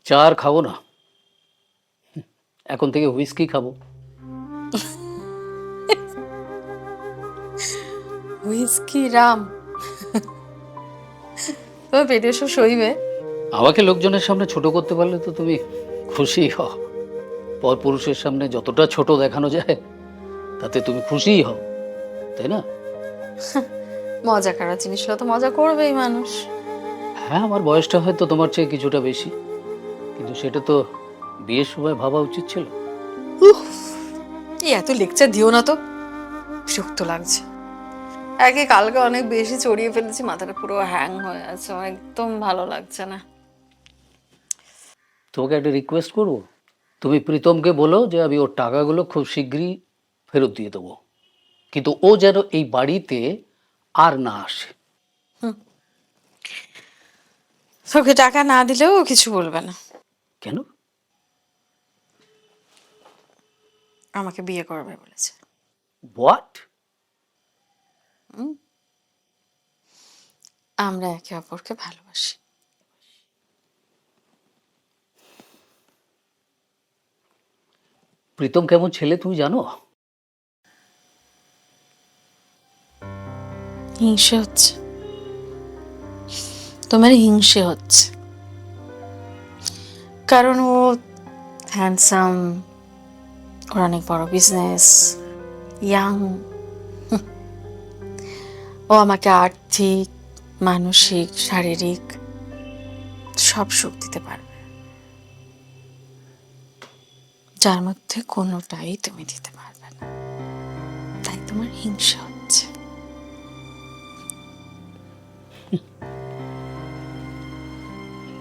চা আর খাবো না, এখন থেকে হুইস্কি খাবো। হুইস্কি রাম, তবে পেটে এসব সইবে। আমাকে লোকজনের সামনে ছোট করতে পারলে তো তুমি খুশি হও। পরপুরুষের সামনে যতটা ছোট দেখানো যায় তাতে তুমি খুশিই হও, তাই না? মজা করার জিনিস হলে তো মজা করবেই মানুষ। হ্যাঁ, আমার বয়সটা হয়তো তোমার চেয়ে কিছুটা বেশি, কিন্তু সেটা তো বিয়ের সময় ভাবা উচিত ছিল। উফ, এই এত লেকচার দিও না তো, বিরক্ত লাগছে। একে কালকে অনেক বেশি চড়িয়ে ফেলেছি, মাথাটা পুরো হ্যাং হয়ে আছে, আমার একদম ভালো লাগছে না। তোমাকে একটা রিকোয়েস্ট করবো, তুমি প্রীতমকে বলো যে আমি ওর টাকাগুলো খুব শীঘ্রই ফেরত দিয়ে দেবো, কিন্তু ও যেন এই বাড়িতে আর না আসে। তোকে টাকা না দিলেও ও কিছু বলবে না। কেন? আমাকে বিয়ে করবে বলেছে। হোয়াট? আমরা একে অপরকে ভালোবাসি। প্রীতম কেমন ছেলে তুমি জানো? হিংসে হচ্ছে, তোমার হিংসে হচ্ছে, কারণ ও হ্যান্ডসাম, ওর অনেক বড় বিজনেস, ইয়াং। ও আমাকে আর্থিক, মানসিক, শারীরিক সব সুখ দিতে পারবে, যার মধ্যে কোনোটাই তুমি দিতে পারবে না। তাই তোমার হিংসা হচ্ছে।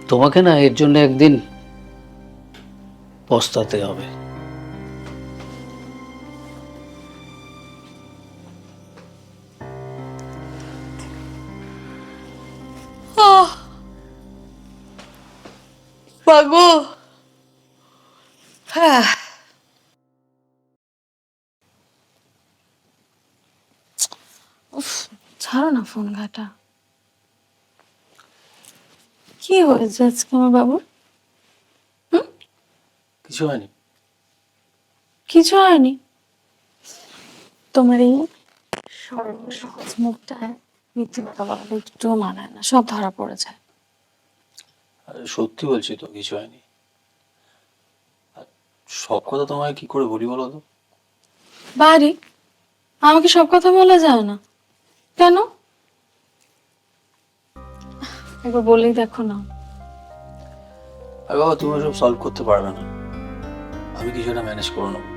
তোমাকে না এর জন্য একদিন পস্তাতে হবে। বাগো, হ্যাঁ, উফ, ছাড়ো না ফোন ঘাটা। কি হয়েছে আজকে আমার বাবুর? কিছু হয়নি। কিছু হয়নি। তোমার এই সহজ মুখটা মিথ্যে কথা বলা একটুও মানায় না, সব ধরা পড়ে যায়। আরে সত্যি বলছি তো, কিছু হয়নি। আর সব কথা তোমায় কি করে বলি বলো তো? বাড়ি, আমাকে সব কথা বলা যায় না কেন? একবার বলেই দেখো না। আর বাবা, তুমি সব সলভ করতে পারবে না, আমি কিছু একটা ম্যানেজ করে নেবো।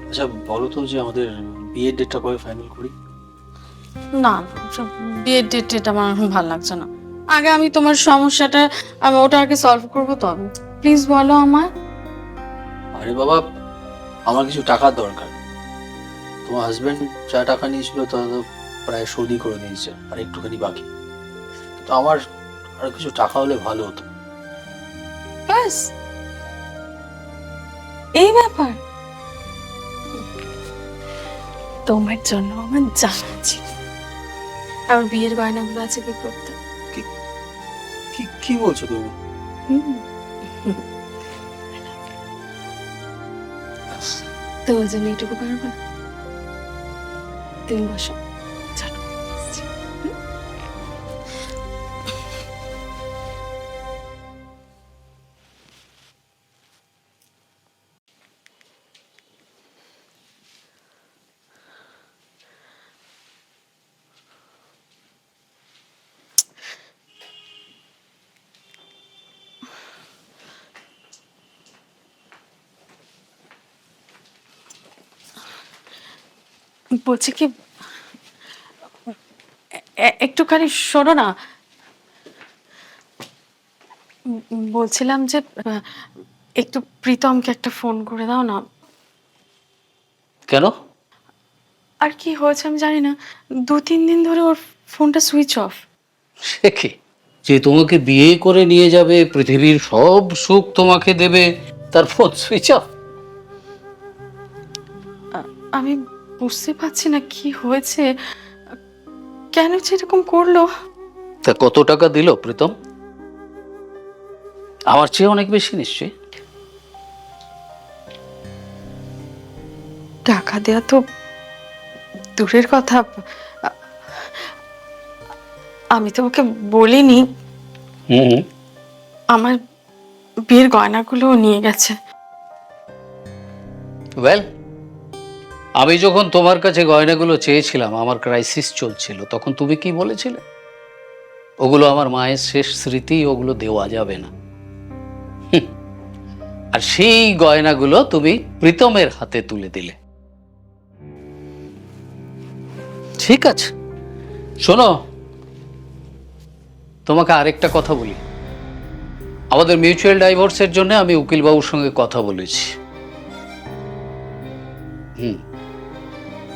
আচ্ছা বলো তো, যে আমাদের বিয়ের ডেটটা কবে ফাইনাল করি? না না, সব বিয়ের ডেট এটা আমার এখন ভালো লাগছে না। আগে আমি তোমার সমস্যাটা, আমি ওটা আগে সলভ করবো, তবে প্লিজ বলো আমায়। আরে বাবা, আমার কিছু টাকার দরকার। তোমার হাজবেন্ড যা টাকা নিয়েছিল তা তো প্রায় শোধই করে দিয়েছে, আর একটুখানি বাকি। তো আমার আর কিছু টাকা হলে ভালো হতো। ব্যাস, এই ব্যাপার। তোমার জন্য আমার জানা ছিল আমার বিয়ের গয়নাগুলো আছে কি করতে। কি কি কি বলছো তুমি? তোমার জন্য এইটুকু পারবো না? তুমি বসো, চলো। বলছি কি, একটুখানি শোনো না। বলছিলাম যে একটু প্রীতমকে একটা ফোন করে দাও না। কেন? আর কি হয়েছে আমি জানি না, 2-3 দিন ধরে ওর ফোনটা সুইচ অফ। সে কি, যে তোমাকে বিয়ে করে নিয়ে যাবে, পৃথিবীর সব সুখ তোমাকে দেবে, তার ফোন সুইচ অফ? আমি বুঝতে পারছি না কি হয়েছে, কেন যে এরকম করলো। তা কত টাকা দিল প্রীতম? আমার চেয়ে অনেক বেশি নিশ্চয়ই। টাকা দেয়া তো দূরের কথা, আমি তোমাকে বলিনি, হুম। আমার বিয়ের গয়নাগুলোও নিয়ে গেছে। ওয়েল, আমি যখন তোমার কাছে গয়নাগুলো চেয়েছিলাম, আমার ক্রাইসিস চলছিল, তখন তুমি কি বলেছিলে? ওগুলো আমার মায়ের শেষ স্মৃতি, ওগুলো দেওয়া যাবে না। হুম। আর সেই গয়নাগুলো তুমি প্রীতমের হাতে তুলে দিলে। ঠিক আছে, শোনো, তোমাকে আরেকটা কথা বলি। আমাদের মিউচুয়াল ডাইভোর্সের জন্য আমি উকিলবাবুর সঙ্গে কথা বলেছি।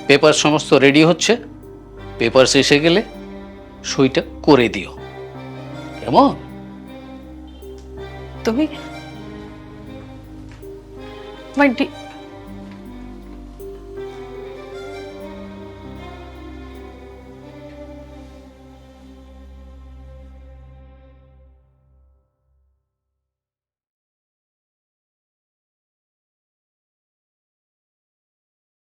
পেপার সমস্ত রেডি হচ্ছে, পেপার এসে গেলে সইটা করে দিও, কেমন? তুমি আমার